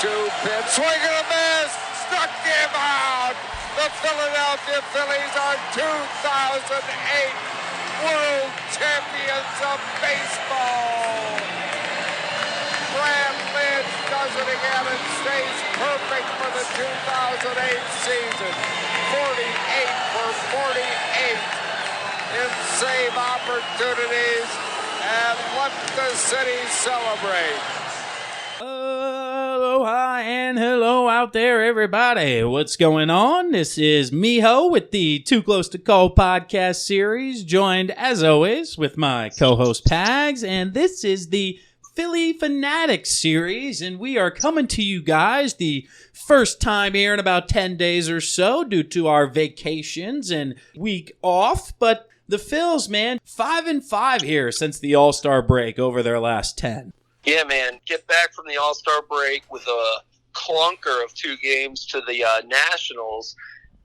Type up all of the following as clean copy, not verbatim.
pitch, swing and a miss, struck him out. The Philadelphia Phillies are 2008 World Champions of Baseball. Brad Lynch does it again and stays perfect for the 2008 season. 48 for 48 in save opportunities, and let the city celebrate. Aloha and hello out there, everybody. What's going on? This is Miho with the Too Close to Call podcast series, joined as always with my co-host Pags, and this is the Philly Phanatics series, and we are coming to you guys the first time here in about 10 days or so due to our vacations and week off, but the Phils, man, 5-5 here since the All-Star break over their last 10. Yeah, man, get back from the All-Star break with a clunker of 2 games to the Nationals,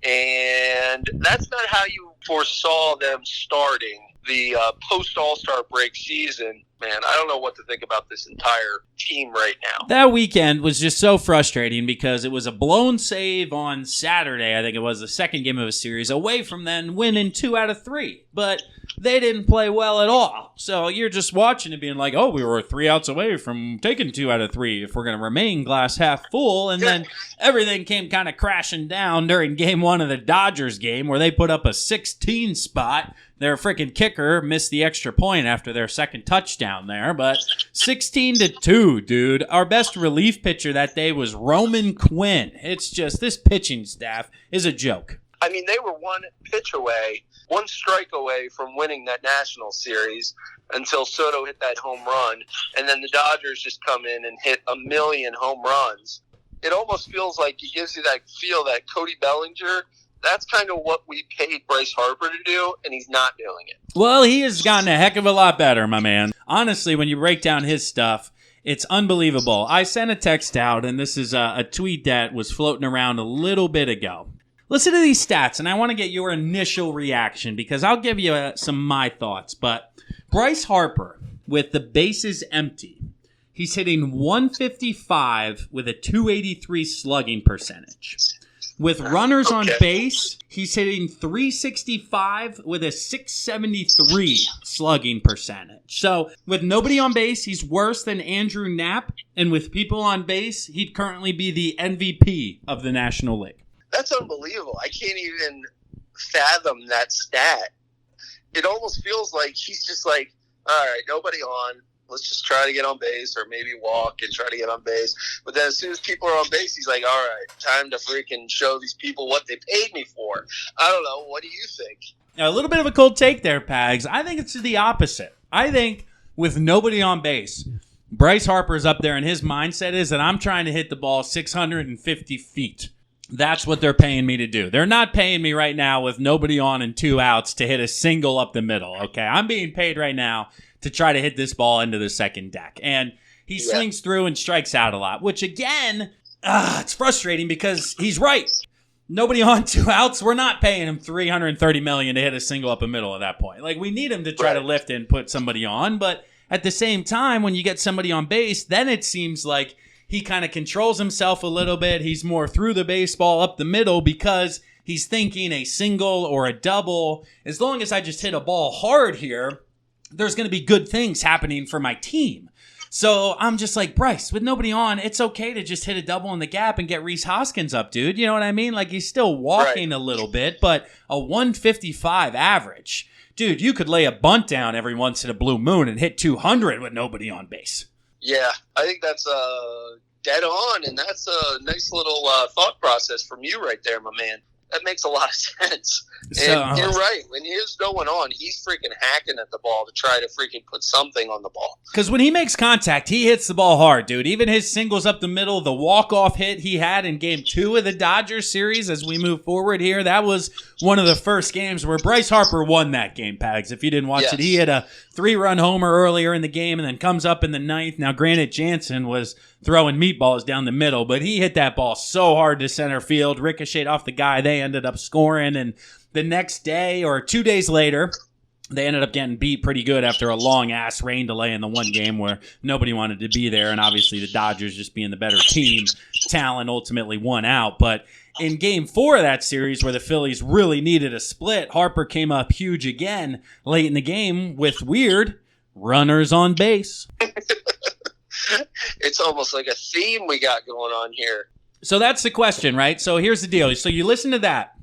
and that's not how you foresaw them starting the post-All-Star break season. Man, I don't know what to think about this entire team right now. That weekend was just so frustrating because it was a blown save on Saturday. I think it was the second game of a series away from then winning 2 out of 3. But they didn't play well at all. So you're just watching and being like, oh, we were 3 outs away from taking 2 out of 3 if we're going to remain glass half full. And then everything came kind of crashing down during game 1 of the Dodgers game where they put up a 16 spot. Their freaking kicker missed the extra point after their second touchdown there, but 16-2, dude. Our best relief pitcher that day was Roman Quinn. It's just, this pitching staff is a joke. I mean, they were 1 pitch away, 1 strike away from winning that National Series until Soto hit that home run, and then the Dodgers just come in and hit 1 million home runs. It almost feels like it gives you that feel that Cody Bellinger, that's kind of what we paid Bryce Harper to do, and he's not doing it. Well, he has gotten a heck of a lot better, my man. Honestly, when you break down his stuff, it's unbelievable. I sent a text out, and this is a tweet that was floating around a little bit ago. Listen to these stats, and I want to get your initial reaction because I'll give you some of my thoughts. But Bryce Harper, with the bases empty, he's hitting 155 with a 283 slugging percentage. With runners on base, he's hitting 365 with a 673 slugging percentage. So with nobody on base, he's worse than Andrew Knapp. And with people on base, he'd currently be the MVP of the National League. That's unbelievable. I can't even fathom that stat. It almost feels like he's just like, all right, nobody on. Let's just try to get on base or maybe walk and try to get on base. But then as soon as people are on base, he's like, all right, time to freaking show these people what they paid me for. I don't know. What do you think? A little bit of a cold take there, Pags. I think it's the opposite. I think with nobody on base, Bryce Harper's up there and his mindset is that I'm trying to hit the ball 650 feet. That's what they're paying me to do. They're not paying me right now with nobody on and 2 outs to hit a single up the middle, okay? I'm being paid right now to try to hit this ball into the second deck. And he swings through and strikes out a lot, which again, it's frustrating because he's right. Nobody on 2 outs. We're not paying him $330 million to hit a single up the middle at that point. Like, we need him to try to lift and put somebody on. But at the same time, when you get somebody on base, then it seems like he kind of controls himself a little bit. He's more through the baseball up the middle because he's thinking a single or a double. As long as I just hit a ball hard here, there's going to be good things happening for my team. So I'm just like, Bryce, with nobody on, it's okay to just hit a double in the gap and get Rhys Hoskins up, dude. You know what I mean? Like, he's still walking a little bit, but a 155 average. Dude, you could lay a bunt down every once in a blue moon and hit 200 with nobody on base. Yeah, I think that's dead on, and that's a nice little thought process from you right there, my man. That makes a lot of sense. And you're right. When he's going on, he's freaking hacking at the ball to try to freaking put something on the ball. Because when he makes contact, he hits the ball hard, dude. Even his singles up the middle, the walk-off hit he had in Game 2 of the Dodgers series as we move forward here, that was one of the first games where Bryce Harper won that game, Pags. If you didn't watch it, he hit a 3-run homer earlier in the game and then comes up in the 9th. Now, granted, Jansen was throwing meatballs down the middle, but he hit that ball so hard to center field, ricocheted off the guy. They ended up scoring, and the next day or 2 days later, They ended up getting beat pretty good after a long-ass rain delay in the one game where nobody wanted to be there, and obviously the Dodgers just being the better team, talent ultimately won out. But in Game 4 of that series where the Phillies really needed a split, Harper came up huge again late in the game with weird runners on base. It's almost like a theme we got going on here. So that's the question, right? So here's the deal. So you listen to that,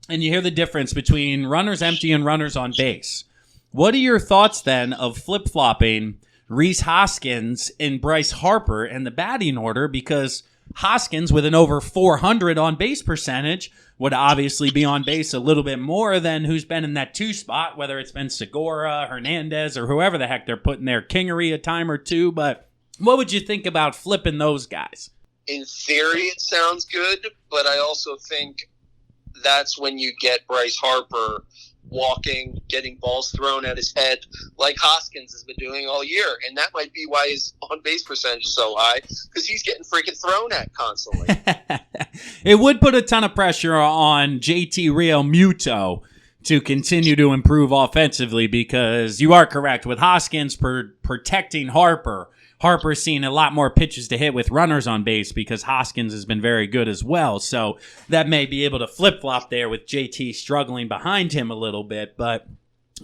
and you hear the difference between runners empty and runners on base. What are your thoughts then of flip-flopping Rhys Hoskins and Bryce Harper in the batting order? Because Hoskins, with an over 400 on-base percentage, would obviously be on base a little bit more than who's been in that 2 spot, whether it's been Segura, Hernandez, or whoever the heck they're putting there, Kingery a time or two. But what would you think about flipping those guys? In theory, it sounds good, but I also think that's when you get Bryce Harper walking, getting balls thrown at his head like Hoskins has been doing all year. And that might be why his on-base percentage is so high, because he's getting freaking thrown at constantly. It would put a ton of pressure on JT Real Muto to continue to improve offensively, because you are correct with Hoskins protecting Harper. Harper's seen a lot more pitches to hit with runners on base because Hoskins has been very good as well. So that may be able to flip-flop there with JT struggling behind him a little bit. But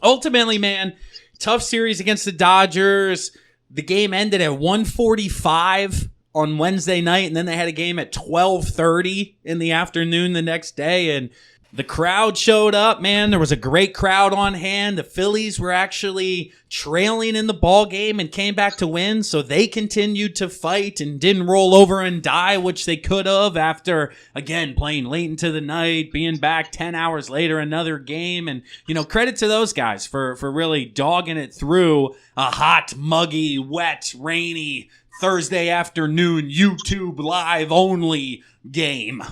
ultimately, man, tough series against the Dodgers. The game ended at 1:45 on Wednesday night, and then they had a game at 12:30 in the afternoon the next day. And the crowd showed up, man. There was a great crowd on hand. The Phillies were actually trailing in the ball game and came back to win, so they continued to fight and didn't roll over and die, which they could have after, again, playing late into the night, being back 10 hours later, another game. And, credit to those guys for really dogging it through a hot, muggy, wet, rainy Thursday afternoon YouTube live only game.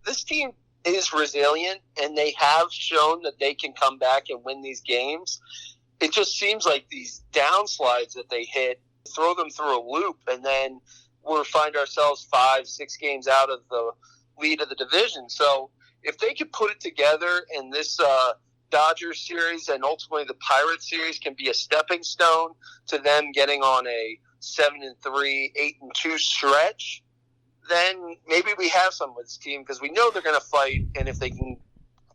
This team is resilient, and they have shown that they can come back and win these games. It just seems like these downslide that they hit throw them through a loop, and then we'll find ourselves 5-6 games out of the lead of the division. So if they could put it together, and this Dodgers series and ultimately the Pirates series can be a stepping stone to them getting on a 7-3, 8-2 stretch, then maybe we have some with this team, because we know they're going to fight, and if they can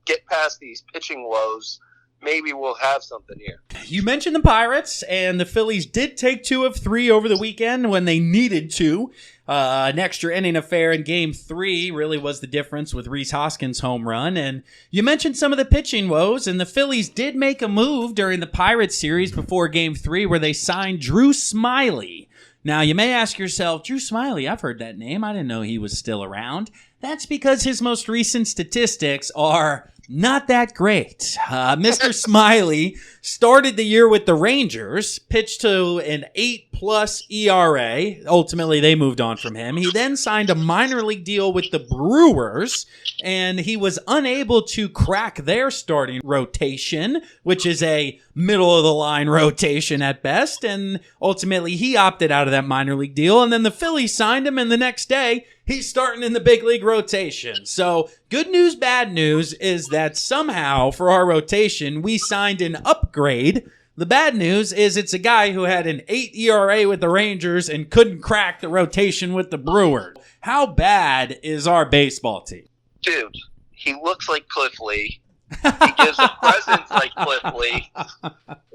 get past these pitching woes, maybe we'll have something here. You mentioned the Pirates, and the Phillies did take 2 of 3 over the weekend when they needed to. An extra inning affair in Game 3 really was the difference with Rhys Hoskins' home run. And you mentioned some of the pitching woes, and the Phillies did make a move during the Pirates series before Game 3 where they signed Drew Smyly. Now, you may ask yourself, Drew Smyly, I've heard that name. I didn't know he was still around. That's because his most recent statistics are not that great. Mr. Smyly started the year with the Rangers, pitched to an 8+ ERA. Ultimately, they moved on from him. He then signed a minor league deal with the Brewers, and he was unable to crack their starting rotation, which is a middle-of-the-line rotation at best, and ultimately he opted out of that minor league deal, and then the Phillies signed him, and the next day he's starting in the big league rotation. So good news, bad news is that somehow for our rotation, we signed an upgrade. The bad news is it's a guy who had an 8 ERA with the Rangers and couldn't crack the rotation with the Brewers. How bad is our baseball team? Dude, he looks like Cliff Lee. He gives a presence like Cliff Lee.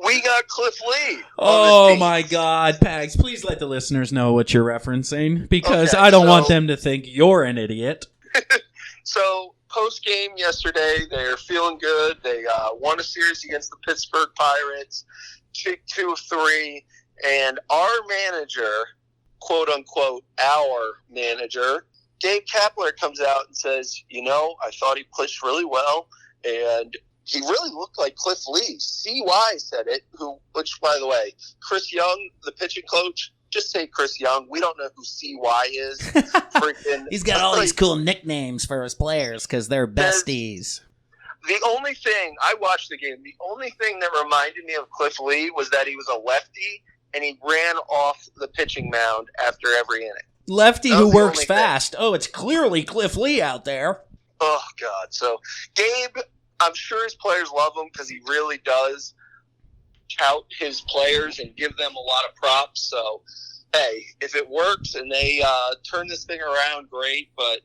We got Cliff Lee. Oh my God, Pags! Please let the listeners know what you're referencing, because I don't want them to think you're an idiot. So post game yesterday, they're feeling good. They won a series against the Pittsburgh Pirates, 2 of 3, and our manager, quote unquote, our manager, Dave Kapler, comes out and says, I thought he pitched really well. And he really looked like Cliff Lee. CY said it, which, by the way, Chris Young, the pitching coach, just say Chris Young. We don't know who CY is. Freaking, he's got all these cool nicknames for his players because they're besties. The only thing, I watched the game, the only thing that reminded me of Cliff Lee was that he was a lefty and he ran off the pitching mound after every inning. Lefty who works fast. Oh, it's clearly Cliff Lee out there. Oh, God. So, Gabe, I'm sure his players love him because he really does. tout his players and give them a lot of props. So, hey, if it works and they turn this thing around, great. But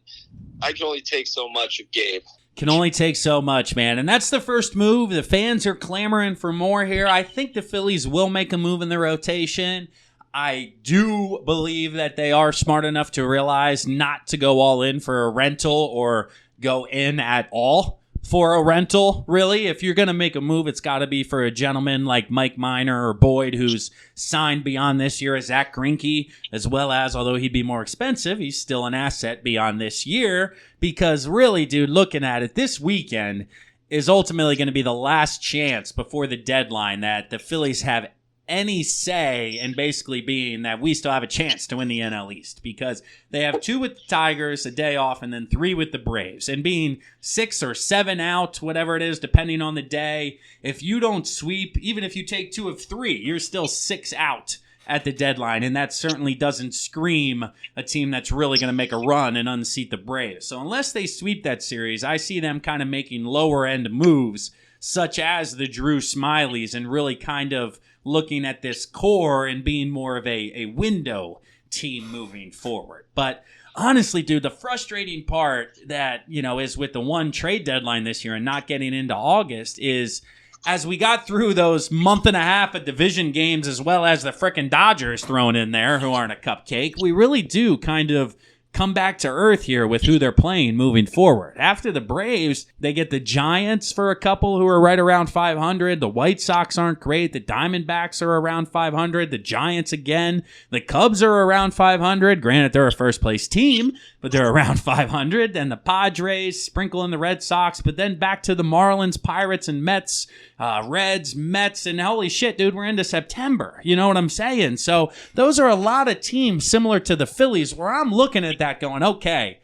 I can only take so much of Gabe. Can only take so much, man. And that's the first move. The fans are clamoring for more here. I think the Phillies will make a move in the rotation. I do believe that they are smart enough to realize not to go all in for a rental or go in at all for a rental, really. If you're going to make a move, it's got to be for a gentleman like Mike Minor or Boyd, who's signed beyond this year, as Zach Greinke, as well as, although he'd be more expensive, he's still an asset beyond this year. Because really, dude, looking at it, this weekend is ultimately going to be the last chance before the deadline that the Phillies have any say in basically being that we still have a chance to win the NL East, because they have 2 with the Tigers, a day off, and then 3 with the Braves. And being 6 or 7 out, whatever it is, depending on the day, if you don't sweep, even if you take 2 of 3, you're still 6 out at the deadline, and that certainly doesn't scream a team that's really going to make a run and unseat the Braves. So unless they sweep that series, I see them kind of making lower-end moves, such as the Drew Smyleys, and really kind of looking at this core and being more of a window team moving forward. But honestly, dude, the frustrating part that, is with the one trade deadline this year and not getting into August is, as we got through those month and a half of division games, as well as the frickin' Dodgers thrown in there, who aren't a cupcake, we really do kind of come back to earth here with who they're playing moving forward. After the Braves, they get the Giants for a couple who are right around 500. The White Sox aren't great. The Diamondbacks are around 500. The Giants again. The Cubs are around 500. Granted, they're a first-place team, but they're around 500. And the Padres sprinkle in the Red Sox, but then back to the Marlins, Pirates, and Mets, Reds, Mets, and holy shit, dude, we're into September. You know what I'm saying? So those are a lot of teams similar to the Phillies where I'm looking at that going, okay,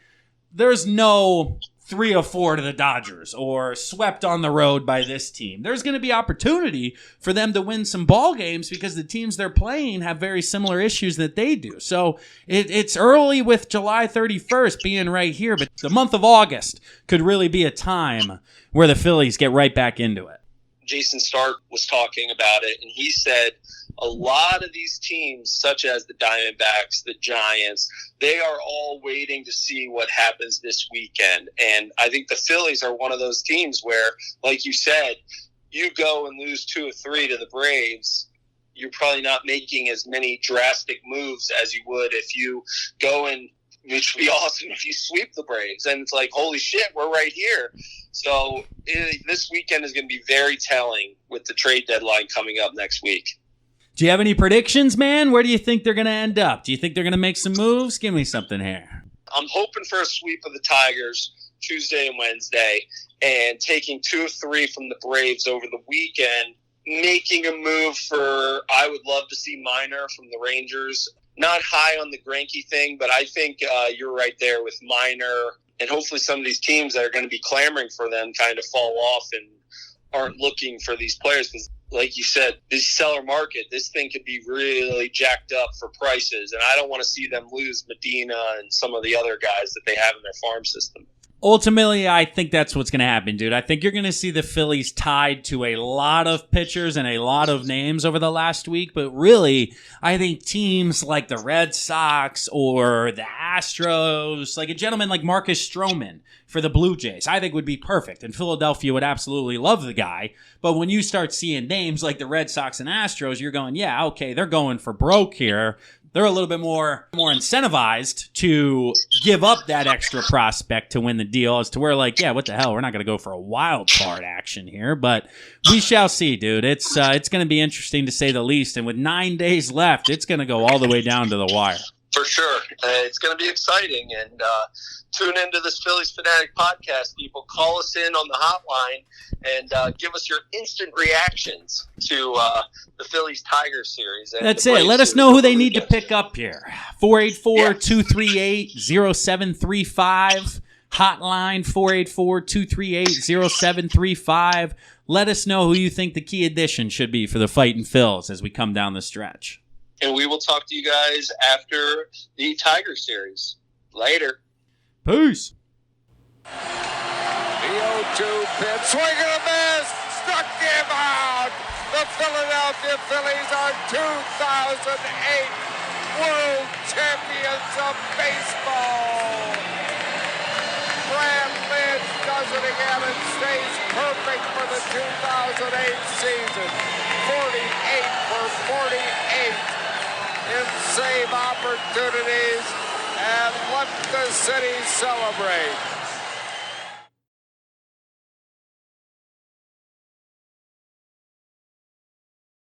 there's no 3 or 4 to the Dodgers or swept on the road by this team. There's going to be opportunity for them to win some ball games because the teams they're playing have very similar issues that they do. So it's early with July 31st being right here, but the month of August could really be a time where the Phillies get right back into it. Jason Stark was talking about it, and he said a lot of these teams, such as the Diamondbacks, the Giants, they are all waiting to see what happens this weekend. And I think the Phillies are one of those teams where, like you said, you go and lose 2 or 3 to the Braves, you're probably not making as many drastic moves as you would if you go and, which would be awesome if you sweep the Braves. And it's like, holy shit, we're right here. So this weekend is going to be very telling with the trade deadline coming up next week. Do you have any predictions, man? Where do you think they're going to end up? Do you think they're going to make some moves? Give me something here. I'm hoping for a sweep of the Tigers Tuesday and Wednesday and taking 2 or 3 from the Braves over the weekend, making a move for, I would love to see Minor from the Rangers. Not high on the Greinke thing, but I think you're right there with Minor, and hopefully some of these teams that are going to be clamoring for them kind of fall off and aren't looking for these players. Because, like you said, this seller market, this thing could be really jacked up for prices, and I don't want to see them lose Medina and some of the other guys that they have in their farm system. Ultimately, I think that's what's going to happen, dude. I think you're going to see the Phillies tied to a lot of pitchers and a lot of names over the last week. But really, I think teams like the Red Sox or the Astros, like a gentleman like Marcus Stroman for the Blue Jays, I think would be perfect. And Philadelphia would absolutely love the guy. But when you start seeing names like the Red Sox and Astros, you're going, yeah, okay, they're going for broke here. They're a little bit more incentivized to give up that extra prospect to win the deal, as to where, like, yeah, what the hell? We're not going to go for a wild card action here, but we shall see, dude. It's going to be interesting to say the least, and with 9 days left, it's going to go all the way down to the wire. For sure. It's going to be exciting, and tune into this Phillies Fanatic podcast, people. Call us in on the hotline and give us your instant reactions to the Phillies-Tigers series. And that's it. Let us know who they need to pick up here. 484-238-0735. Hotline 484-238-0735. Let us know who you think the key addition should be for the Fightin' Phils as we come down the stretch. And we will talk to you guys after the Tiger series. Later. Peace. The 0-2 pitch, swing and a miss, struck him out. The Philadelphia Phillies are 2008 World Champions of Baseball. Brad Lynch does it again and stays perfect for the 2008 season. 48 for 48 in save opportunities, and let the city celebrate.